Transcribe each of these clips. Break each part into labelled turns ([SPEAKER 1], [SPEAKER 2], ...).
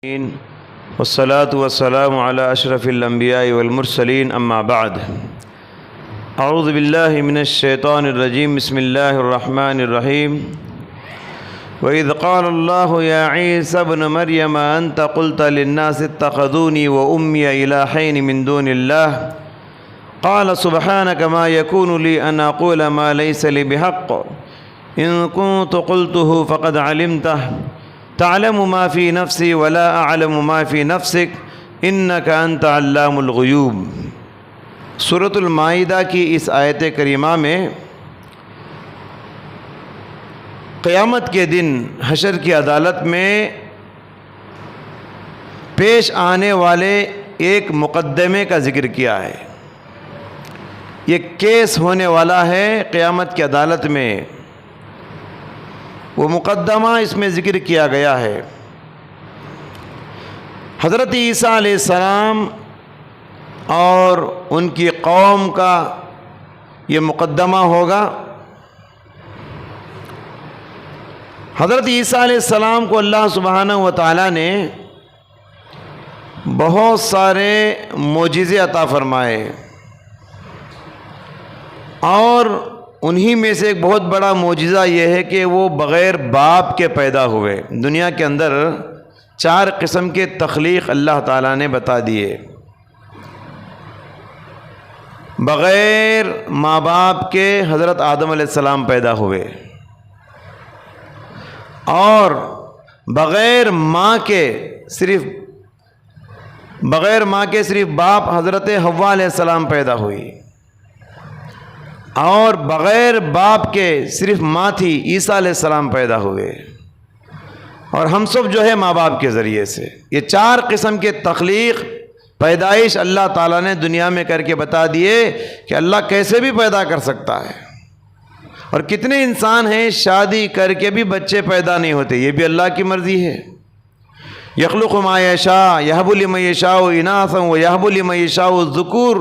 [SPEAKER 1] والصلاة والسلام على أشرف الأنبياء والمرسلين أما بعد أعوذ بالله من الشيطان الرجيم بسم الله الرحمن الرحيم وإذ قال الله يا عيسى ابن مريم أنت قلت للناس اتخذوني وأمي إلهين من دون الله قال سبحانك ما يكون لي أن أقول ما ليس لي بحق إن كنت قلته فقد علمته تعلم ما في نفسي ولا أعلم ما في نفسك إنك أنت علام الغیوب۔ سورۃ المائدہ کی اس آیت کریمہ میں قیامت کے دن حشر کی عدالت میں پیش آنے والے ایک مقدمے کا ذکر کیا ہے۔ یہ کیس ہونے والا ہے قیامت کی عدالت میں، وہ مقدمہ اس میں ذکر کیا گیا ہے۔ حضرت عیسیٰ علیہ السلام اور ان کی قوم کا یہ مقدمہ ہوگا۔ حضرت عیسیٰ علیہ السلام کو اللہ سبحانہ و تعالیٰ نے بہت سارے معجزے عطا فرمائے، اور انہی میں سے ایک بہت بڑا معجزہ یہ ہے کہ وہ بغیر باپ کے پیدا ہوئے۔ دنیا کے اندر 4 قسم کے تخلیق اللہ تعالیٰ نے بتا دیے۔ بغیر ماں باپ کے حضرت آدم علیہ السلام پیدا ہوئے، اور بغیر ماں کے صرف باپ حضرت حوا علیہ السلام پیدا ہوئی، اور بغیر باپ کے صرف ماں تھی عیسیٰ علیہ السلام پیدا ہوئے، اور ہم سب جو ہے ماں باپ کے ذریعے سے۔ یہ 4 قسم کے تخلیق پیدائش اللہ تعالیٰ نے دنیا میں کر کے بتا دیے کہ اللہ کیسے بھی پیدا کر سکتا ہے۔ اور کتنے انسان ہیں شادی کر کے بھی بچے پیدا نہیں ہوتے، یہ بھی اللہ کی مرضی ہے۔ یخلق ما یشاء یہب لمن یشاء اناثا ویہب لمن یشاء الذکور۔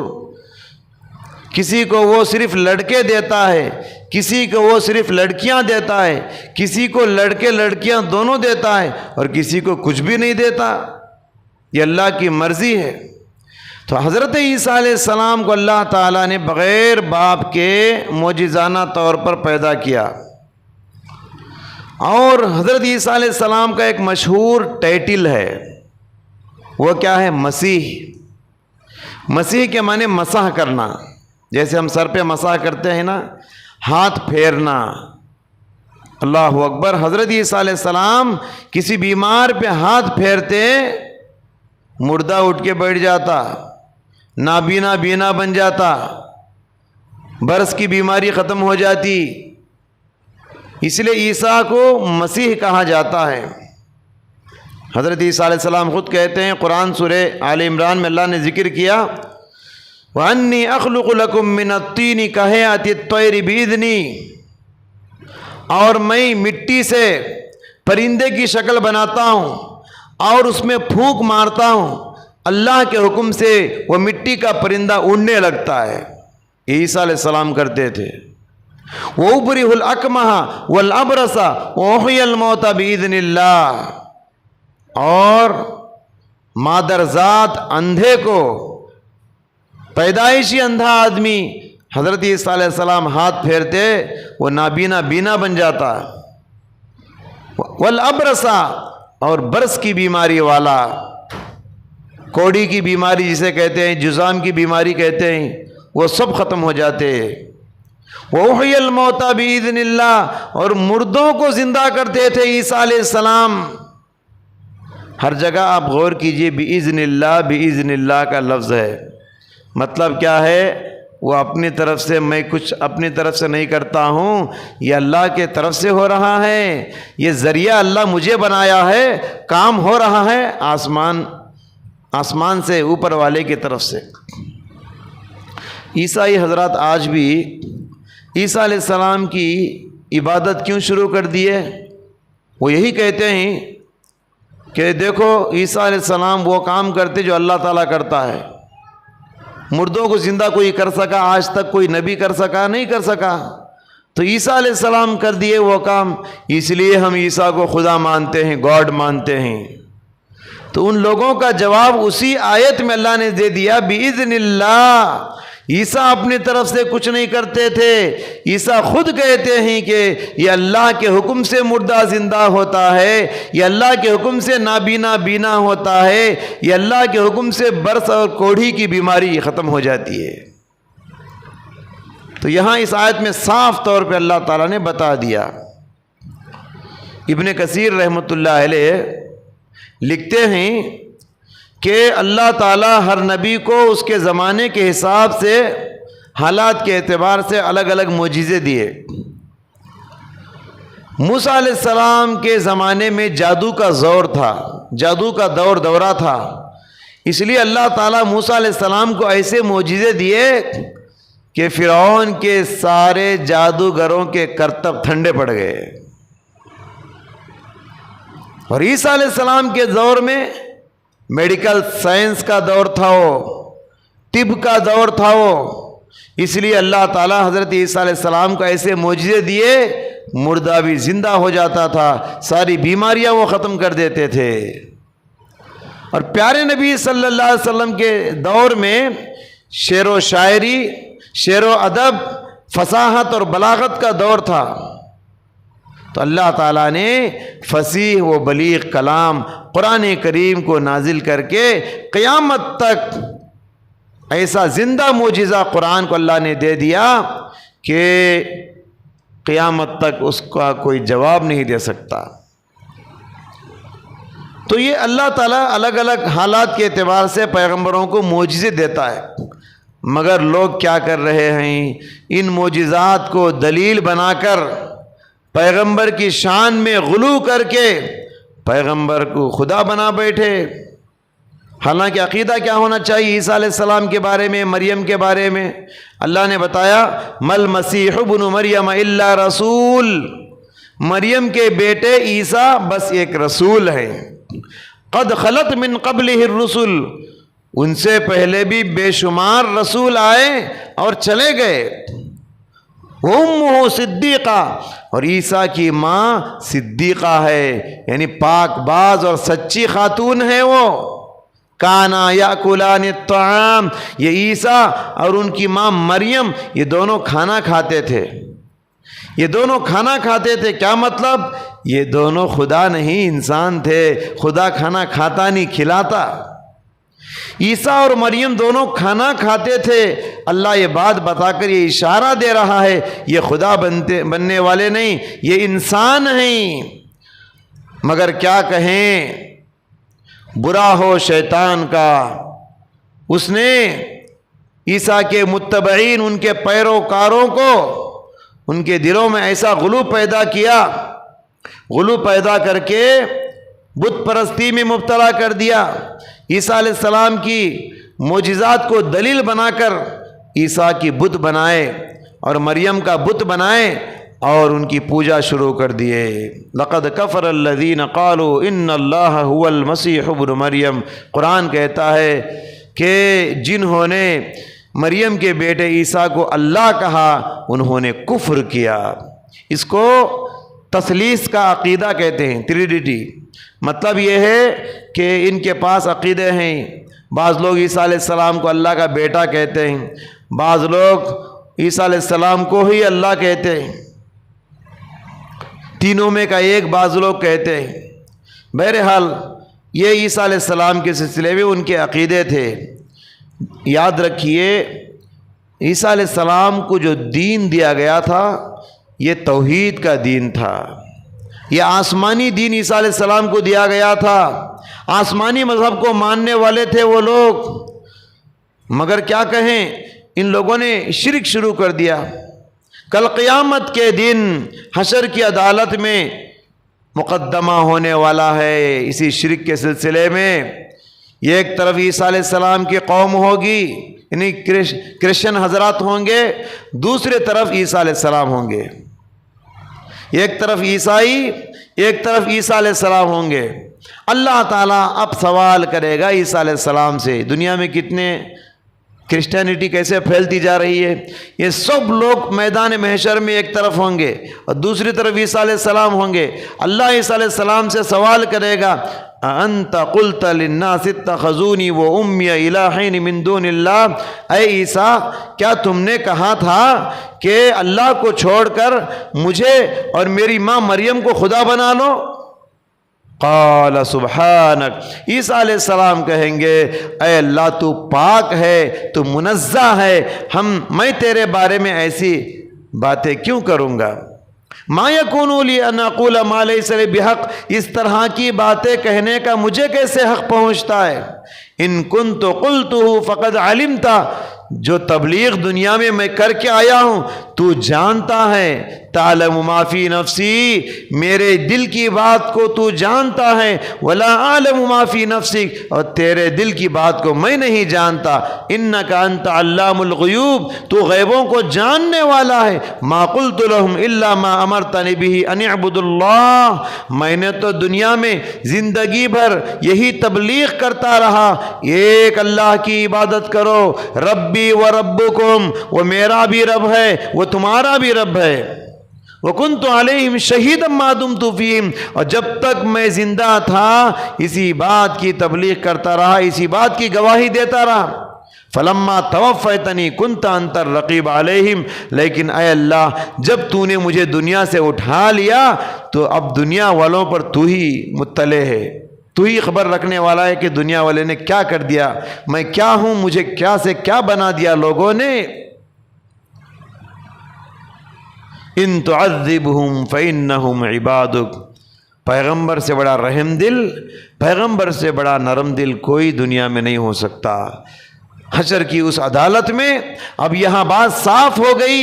[SPEAKER 1] کسی کو وہ صرف لڑکے دیتا ہے، کسی کو وہ صرف لڑکیاں دیتا ہے، کسی کو لڑکے لڑکیاں دونوں دیتا ہے، اور کسی کو کچھ بھی نہیں دیتا۔ یہ اللہ کی مرضی ہے۔ تو حضرت عیسیٰ علیہ السلام کو اللہ تعالیٰ نے بغیر باپ کے معجزانہ طور پر پیدا کیا۔ اور حضرت عیسیٰ علیہ السلام کا ایک مشہور ٹائٹل ہے، وہ کیا ہے؟ مسیح۔ مسیح کے معنی مسح کرنا، جیسے ہم سر پہ مسح کرتے ہیں نا، ہاتھ پھیرنا۔ اللہ اکبر۔ حضرت عیسیٰ علیہ السلام کسی بیمار پہ ہاتھ پھیرتے، مردہ اٹھ کے بیٹھ جاتا، نابینا بینا بن جاتا، برس کی بیماری ختم ہو جاتی۔ اس لیے عیسیٰ کو مسیح کہا جاتا ہے۔ حضرت عیسیٰ علیہ السلام خود کہتے ہیں، قرآن سورہ آل عمران میں اللہ نے ذکر کیا، وَأَنِّي أَخْلُقُ لَكُم مِّنَ الطِّينِ كَهَيْئَةِ الطَّيْرِ بِإِذْنِي، اور میں مٹی سے پرندے کی شکل بناتا ہوں اور اس میں پھونک مارتا ہوں، اللہ کے حکم سے وہ مٹی کا پرندہ اڑنے لگتا ہے۔ عیسیٰ علیہ السلام کرتے تھے۔ وَأُبْرِئُ الْأَكْمَحَ وَالْأَبْرَصَ وَأُحْيِي الْمَوْتَى بِإِذْنِ اللَّهِ، اور مادرزاد اندھے کو، پیدائشی اندھا آدمی حضرت عیسیٰ علیہ السلام ہاتھ پھیرتے وہ نابینا بینا بن جاتا۔ والابرص، اور برس کی بیماری والا، کوڑی کی بیماری جسے کہتے ہیں، جذام کی بیماری کہتے ہیں، وہ سب ختم ہو جاتے۔ وَأُحْيِي الْمَوْتَى بِإِذْنِ اللَّهِ، اور مردوں کو زندہ کرتے تھے عیسیٰ علیہ السلام۔ ہر جگہ آپ غور کیجئے، بِإِذْنِ اللَّهِ، بِإِذْنِ اللَّهِ کا لفظ ہے۔ مطلب کیا ہے؟ وہ اپنی طرف سے، میں کچھ اپنی طرف سے نہیں کرتا ہوں، یہ اللہ کے طرف سے ہو رہا ہے، یہ ذریعہ اللہ مجھے بنایا ہے، کام ہو رہا ہے آسمان سے، اوپر والے کی طرف سے۔ عیسائی حضرات آج بھی عیسیٰ علیہ السلام کی عبادت کیوں شروع کر دیے؟ وہ یہی کہتے ہیں کہ دیکھو عیسیٰ علیہ السلام وہ کام کرتے جو اللہ تعالیٰ کرتا ہے۔ مردوں کو زندہ کوئی کر سکا؟ آج تک کوئی نبی کر سکا؟ نہیں کر سکا۔ تو عیسیٰ علیہ السلام کر دیے وہ کام، اس لیے ہم عیسیٰ کو خدا مانتے ہیں، گاڈ مانتے ہیں۔ تو ان لوگوں کا جواب اسی آیت میں اللہ نے دے دیا بِإِذْنِ اللَّهِ۔ عیسیٰ اپنی طرف سے کچھ نہیں کرتے تھے، عیسیٰ خود کہتے ہیں کہ یہ اللہ کے حکم سے مردہ زندہ ہوتا ہے، یہ اللہ کے حکم سے نابینا بینا ہوتا ہے، یہ اللہ کے حکم سے برس اور کوڑھی کی بیماری ختم ہو جاتی ہے۔ تو یہاں اس آیت میں صاف طور پہ اللہ تعالیٰ نے بتا دیا۔ ابن کثیر رحمۃ اللہ علیہ لکھتے ہیں کہ اللہ تعالیٰ ہر نبی کو اس کے زمانے کے حساب سے، حالات کے اعتبار سے الگ الگ معجزے دیے۔ موسیٰ علیہ السلام کے زمانے میں جادو کا زور تھا، جادو کا دورہ تھا، اس لیے اللہ تعالیٰ موسیٰ علیہ السلام کو ایسے معجزے دیے کہ فرعون کے سارے جادوگروں کے کرتب ٹھنڈے پڑ گئے۔ اور عیسیٰ علیہ السلام کے دور میں میڈیکل سائنس کا دور تھا، وہ طب کا دور تھا، وہ اس لیے اللہ تعالیٰ حضرت عیسیٰ علیہ السلام کو ایسے معجزے دیے، مردہ بھی زندہ ہو جاتا تھا، ساری بیماریاں وہ ختم کر دیتے تھے۔ اور پیارے نبی صلی اللہ علیہ وسلم کے دور میں شعر و شاعری، شعر و ادب، فصاحت اور بلاغت کا دور تھا، تو اللہ تعالیٰ نے فصیح و بلیغ کلام قرآن کریم کو نازل کر کے قیامت تک ایسا زندہ معجزہ قرآن کو اللہ نے دے دیا کہ قیامت تک اس کا کوئی جواب نہیں دے سکتا۔ تو یہ اللہ تعالیٰ الگ الگ حالات کے اعتبار سے پیغمبروں کو معجزے دیتا ہے، مگر لوگ کیا کر رہے ہیں؟ ان معجزات کو دلیل بنا کر پیغمبر کی شان میں غلو کر کے پیغمبر کو خدا بنا بیٹھے۔ حالانکہ عقیدہ کیا ہونا چاہیے عیسیٰ علیہ السلام کے بارے میں، مریم کے بارے میں؟ اللہ نے بتایا مل مسیح ابن مریم الا رسول، مریم کے بیٹے عیسیٰ بس ایک رسول ہیں، قد خلت من قبلہ الرسل، ان سے پہلے بھی بے شمار رسول آئے اور چلے گئے، وَأُمُّهُ صِدِّيقَةٌ، اور عیسیٰ کی ماں صدیقہ ہے، یعنی پاک باز اور سچی خاتون ہے وہ۔ کانا یاکلان الطعام، یہ عیسیٰ اور ان کی ماں مریم یہ دونوں کھانا کھاتے تھے، یہ دونوں کھانا کھاتے تھے۔ کیا مطلب؟ یہ دونوں خدا نہیں انسان تھے، خدا کھانا کھاتا نہیں کھلاتا۔ عیسیٰ اور مریم دونوں کھانا کھاتے تھے۔ اللہ یہ بات بتا کر یہ اشارہ دے رہا ہے یہ خدا بننے والے نہیں، یہ انسان ہیں۔ مگر کیا کہیں، برا ہو شیطان کا، اس نے عیسیٰ کے متبعین، ان کے پیروکاروں کو ان کے دلوں میں ایسا غلو پیدا کیا، غلو پیدا کر کے بت پرستی میں مبتلا کر دیا۔ عیسیٰ علیہ السلام کی معجزات کو دلیل بنا کر عیسیٰ کی بت بنائے اور مریم کا بت بنائے اور ان کی پوجا شروع کر دیے۔ لقد کفر الذین قالوا ان اللہ هو المسیح ابن مریم، قرآن کہتا ہے کہ جنہوں نے مریم کے بیٹے عیسیٰ کو اللہ کہا انہوں نے کفر کیا۔ اس کو تثلیث کا عقیدہ کہتے ہیں، ٹرینٹی۔ مطلب یہ ہے کہ ان کے پاس عقیدے ہیں، بعض لوگ عیسیٰ علیہ السلام کو اللہ کا بیٹا کہتے ہیں، بعض لوگ عیسیٰ علیہ السلام کو ہی اللہ کہتے ہیں، تینوں میں کا ایک بعض لوگ کہتے ہیں۔ بہرحال یہ عیسیٰ علیہ السلام کے سلسلے میں ان کے عقیدے تھے۔ یاد رکھیے عیسیٰ علیہ السلام کو جو دین دیا گیا تھا یہ توحید کا دین تھا، یہ آسمانی دین عیسیٰ علیہ السلام کو دیا گیا تھا، آسمانی مذہب کو ماننے والے تھے وہ لوگ۔ مگر کیا کہیں، ان لوگوں نے شرک شروع کر دیا۔ کل قیامت کے دن حشر کی عدالت میں مقدمہ ہونے والا ہے اسی شرک کے سلسلے میں۔ یہ ایک طرف عیسیٰ علیہ السلام کی قوم ہوگی، یعنی کرسچن حضرات ہوں گے، دوسرے طرف عیسیٰ علیہ السلام ہوں گے۔ ایک طرف عیسائی، ایک طرف عیسیٰ علیہ السلام ہوں گے۔ اللہ تعالیٰ اب سوال کرے گا عیسیٰ علیہ السلام سے، دنیا میں کتنے کرسچینٹی کیسے پھیلتی جا رہی ہے. یہ سب لوگ میدان محشر میں ایک طرف ہوں گے اور دوسری طرف عیسیٰ علیہ السلام ہوں گے. اللہ عیسیٰ علیہ السلام سے سوال کرے گا انت قلت للناس اتخذونی وامي الہین من دون اللہ. اے عیسیٰ کیا تم نے کہا تھا کہ اللہ کو چھوڑ کر مجھے اور میری ماں مریم کو خدا بنا لو؟ قال سبحانک. عیسیٰ علیہ السلام کہیں گے اے اللہ تو پاک ہے، تو منزہ ہے، میں تیرے بارے میں ایسی باتیں کیوں کروں گا؟ ما یکون لی ان اقول ما لیس لی بحق. اس طرح کی باتیں کہنے کا مجھے کیسے حق پہنچتا ہے؟ ان کنت قلتہ فقد علمت. جو تبلیغ دنیا میں کر کے آیا ہوں تو جانتا ہے. تعلم ما فی نفسی، میرے دل کی بات کو تو جانتا ہے. ولا اعلم ما فی نفسک، اور تیرے دل کی بات کو میں نہیں جانتا. انک انت علام الغیوب، تو غیبوں کو جاننے والا ہے. ما قلت لهم الا ما امرتنی به ان اعبدوا اللہ. میں نے تو دنیا میں زندگی بھر یہی تبلیغ کرتا رہا، ایک اللہ کی عبادت کرو. ربی و ربکم، وہ میرا بھی رب ہے وہ تمہارا بھی رب ہے. وَكُنْتُ عَلَيْهِمْ شَهِيدًا مَا دُمْتُ فِيهِمْ، اور جب تک میں زندہ تھا اسی بات کی تبلیغ کرتا رہا، اسی بات کی گواہی دیتا رہا. فَلَمَّا تَوَفَّيْتَنِي كُنْتَ أَنْتَ الرَّقِيبُ عَلَيْهِمْ. لیکن اے اللہ جب تو نے مجھے دنیا سے اٹھا لیا تو اب دنیا والوں پر تو ہی مطلع ہے، تو ہی خبر رکھنے والا ہے کہ دنیا والے نے کیا کر دیا، میں کیا ہوں، مجھے کیا سے کیا بنا دیا لوگوں نے. ان تعذبہم فإنہم عبادک. پیغمبر سے بڑا رحم دل، پیغمبر سے بڑا نرم دل کوئی دنیا میں نہیں ہو سکتا. حشر کی اس عدالت میں اب یہاں بات صاف ہو گئی.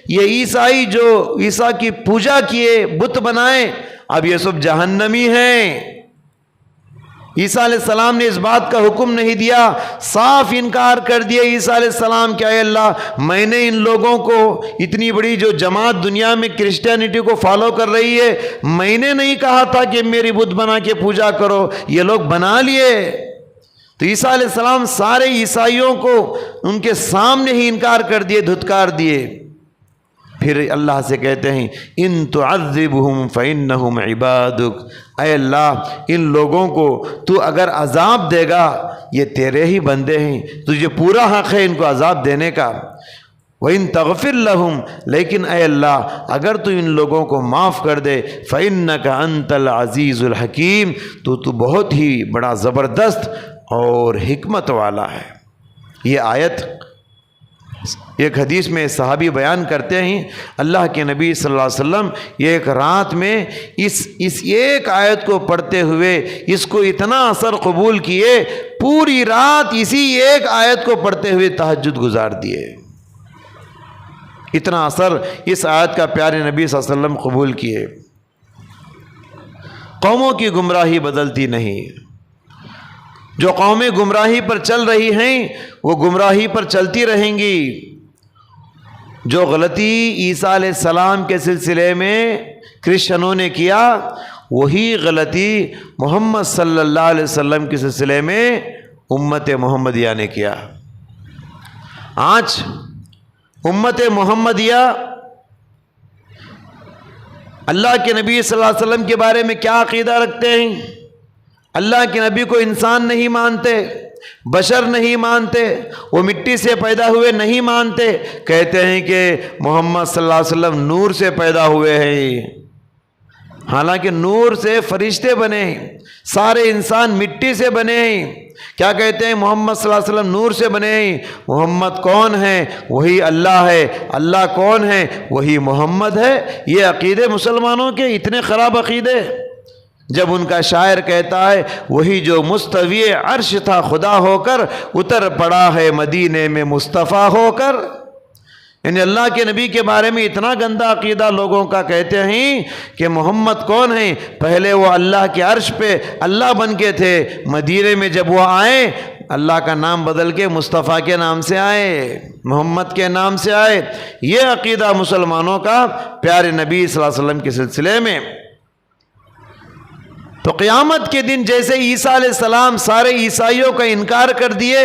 [SPEAKER 1] یہ عیسائی جو عیسیٰ کی پوجا کیے، بت بنائے، اب یہ سب جہنمی ہیں. عیسیٰ علیہ السلام نے اس بات کا حکم نہیں دیا، صاف انکار کر دیا عیسیٰ علیہ السلام کہ اے اللہ میں نے ان لوگوں کو، اتنی بڑی جو جماعت دنیا میں کرسچینٹی کو فالو کر رہی ہے، میں نے نہیں کہا تھا کہ میری بت بنا کے پوجا کرو، یہ لوگ بنا لیے. تو عیسیٰ علیہ السلام سارے عیسائیوں کو ان کے سامنے ہی انکار کر دیے، دھتکار دیے. پھر اللہ سے کہتے ہیں ان تعذبہم فإنہم عبادک. اے اللہ ان لوگوں کو تو اگر عذاب دے گا یہ تیرے ہی بندے ہیں، تجھے پورا حق ہے ان کو عذاب دینے کا. وَإِن تَغْفِرْ لَهُمْ، لیکن اے اللہ اگر تو ان لوگوں کو معاف کر دے، فَإِنَّكَ أَنْتَ الْعَزِيزُ الْحَكِيمُ، تو بہت ہی بڑا زبردست اور حکمت والا ہے. یہ آیت ایک حدیث میں صحابی بیان کرتے ہیں اللہ کے نبی صلی اللہ علیہ وسلم یہ ایک رات میں اس ایک آیت کو پڑھتے ہوئے اس کو اتنا اثر قبول کیے، پوری رات اسی ایک آیت کو پڑھتے ہوئے تہجد گزار دیے. اتنا اثر اس آیت کا پیارے نبی صلی اللہ علیہ وسلم قبول کیے. قوموں کی گمراہی بدلتی نہیں. جو قومیں گمراہی پر چل رہی ہیں وہ گمراہی پر چلتی رہیں گی. جو غلطی عیسیٰ علیہ السلام کے سلسلے میں کرسچنوں نے کیا، وہی غلطی محمد صلی اللہ علیہ وسلم کے سلسلے میں امت محمدیہ نے کیا. آج امت محمدیہ اللہ کے نبی صلی اللہ علیہ وسلم کے بارے میں کیا عقیدہ رکھتے ہیں؟ اللہ کے نبی کو انسان نہیں مانتے، بشر نہیں مانتے، وہ مٹی سے پیدا ہوئے نہیں مانتے. کہتے ہیں کہ محمد صلی اللہ علیہ وسلم نور سے پیدا ہوئے ہیں، حالانکہ نور سے فرشتے بنے ہیں، سارے انسان مٹی سے بنے ہیں. کیا کہتے ہیں؟ محمد صلی اللہ علیہ وسلم نور سے بنے ہیں. محمد کون ہے؟ وہی اللہ ہے. اللہ کون ہے؟ وہی محمد ہے. یہ عقیدے مسلمانوں کے اتنے خراب عقیدے. جب ان کا شاعر کہتا ہے وہی جو مستوی عرش تھا خدا ہو کر اتر پڑا ہے مدینے میں مصطفیٰ ہو کر. یعنی اللہ کے نبی کے بارے میں اتنا گندا عقیدہ لوگوں کا. کہتے ہیں کہ محمد کون ہیں؟ پہلے وہ اللہ کے عرش پہ اللہ بن کے تھے، مدینے میں جب وہ آئے اللہ کا نام بدل کے مصطفیٰ کے نام سے آئے، محمد کے نام سے آئے. یہ عقیدہ مسلمانوں کا پیارے نبی صلی اللہ علیہ وسلم کے سلسلے میں. تو قیامت کے دن جیسے عیسیٰ علیہ السلام سارے عیسائیوں کا انکار کر دیے،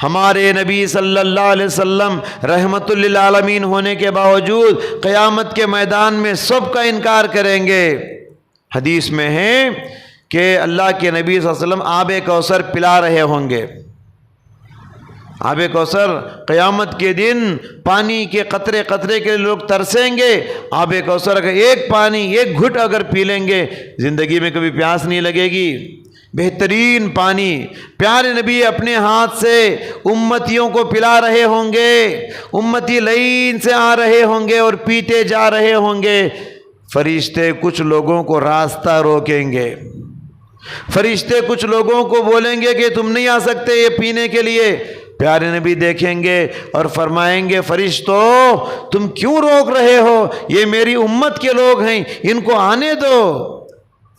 [SPEAKER 1] ہمارے نبی صلی اللہ علیہ وسلم رحمت للعالمین ہونے کے باوجود قیامت کے میدان میں سب کا انکار کریں گے۔ حدیث میں ہے کہ اللہ کے نبی صلی اللہ علیہ وسلم آب کوثر پلا رہے ہوں گے۔ آب کوثر قیامت کے دن پانی کے قطرے قطرے کے لوگ ترسیں گے۔ آب کوثر اگر ایک پانی ایک گھٹ اگر پی لیں گے زندگی میں کبھی پیاس نہیں لگے گی۔ بہترین پانی پیارے نبی اپنے ہاتھ سے امتیوں کو پلا رہے ہوں گے، امتی لائن سے آ رہے ہوں گے اور پیتے جا رہے ہوں گے۔ فرشتے کچھ لوگوں کو راستہ روکیں گے، فرشتے کچھ لوگوں کو بولیں گے کہ تم نہیں آ سکتے یہ پینے کے لیے۔ پیارے نبی دیکھیں گے اور فرمائیں گے فرشتو تم کیوں روک رہے ہو، یہ میری امت کے لوگ ہیں، ان کو آنے دو۔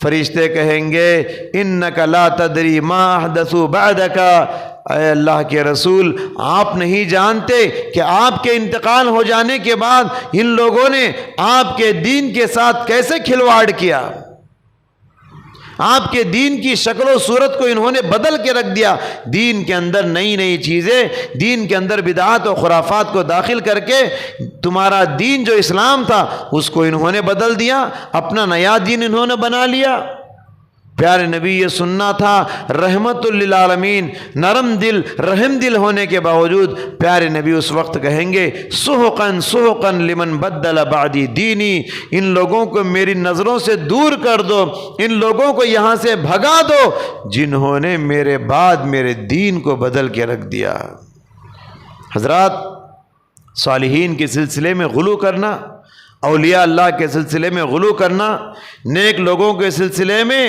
[SPEAKER 1] فرشتے کہیں گے انک لا تدری ما احدثوا بعدک، اے اللہ کے رسول آپ نہیں جانتے کہ آپ کے انتقال ہو جانے کے بعد ان لوگوں نے آپ کے دین کے ساتھ کیسے کھلواڑ کیا، آپ کے دین کی شکل و صورت کو انہوں نے بدل کے رکھ دیا۔ دین کے اندر نئی نئی چیزیں، دین کے اندر بدعات و خرافات کو داخل کر کے تمہارا دین جو اسلام تھا اس کو انہوں نے بدل دیا، اپنا نیا دین انہوں نے بنا لیا۔ پیارے نبی یہ سننا تھا، رحمت للعالمین نرم دل رحم دل ہونے کے باوجود پیارے نبی اس وقت کہیں گے سحقاً سحقاً لمن بدل بعدی دینی، ان لوگوں کو میری نظروں سے دور کر دو، ان لوگوں کو یہاں سے بھگا دو جنہوں نے میرے بعد میرے دین کو بدل کے رکھ دیا۔ حضرات، صالحین کے سلسلے میں غلو کرنا، اولیاء اللہ کے سلسلے میں غلو کرنا، نیک لوگوں کے سلسلے میں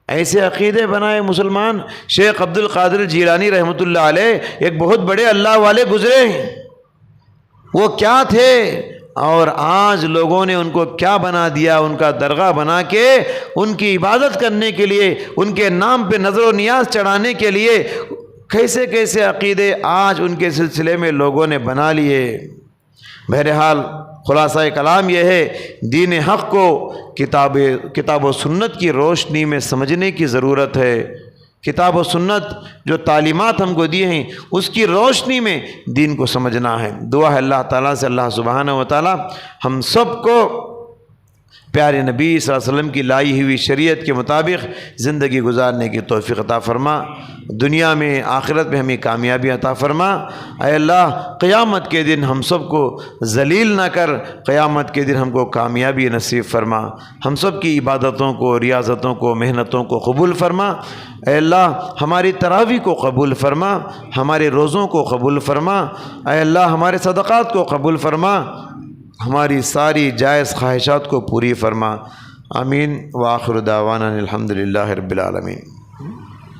[SPEAKER 1] ایسے عقیدے بنائے مسلمان۔ شیخ عبد القادر جیلانی رحمۃ اللہ علیہ ایک بہت بڑے اللہ والے گزرے ہیں، وہ کیا تھے اور آج لوگوں نے ان کو کیا بنا دیا، ان کا درگاہ بنا کے ان کی عبادت کرنے کے لیے، ان کے نام پہ نظر و نیاز چڑھانے کے لیے کیسے کیسے عقیدے آج ان کے سلسلے میں لوگوں نے بنا لیے۔ بہرحال خلاصہ کلام یہ ہے دین حق کو کتاب و سنت کی روشنی میں سمجھنے کی ضرورت ہے۔ کتاب و سنت جو تعلیمات ہم کو دی ہیں اس کی روشنی میں دین کو سمجھنا ہے۔ دعا ہے اللہ تعالیٰ سے اللہ سبحانہ و تعالیٰ ہم سب کو پیارے نبی صلی اللہ علیہ وسلم کی لائی ہوئی شریعت کے مطابق زندگی گزارنے کی توفیق عطا فرما، دنیا میں آخرت میں ہمیں کامیابی عطا فرما۔ اے اللہ قیامت کے دن ہم سب کو ذلیل نہ کر، قیامت کے دن ہم کو کامیابی نصیب فرما، ہم سب کی عبادتوں کو، ریاضتوں کو، محنتوں کو قبول فرما۔ اے اللہ ہماری تراویح کو قبول فرما، ہمارے روزوں کو قبول فرما، اے اللہ ہمارے صدقات کو قبول فرما، ہماری ساری جائز خواہشات کو پوری فرما۔ آمین وآخر دعوانا الحمدللہ رب العالمین۔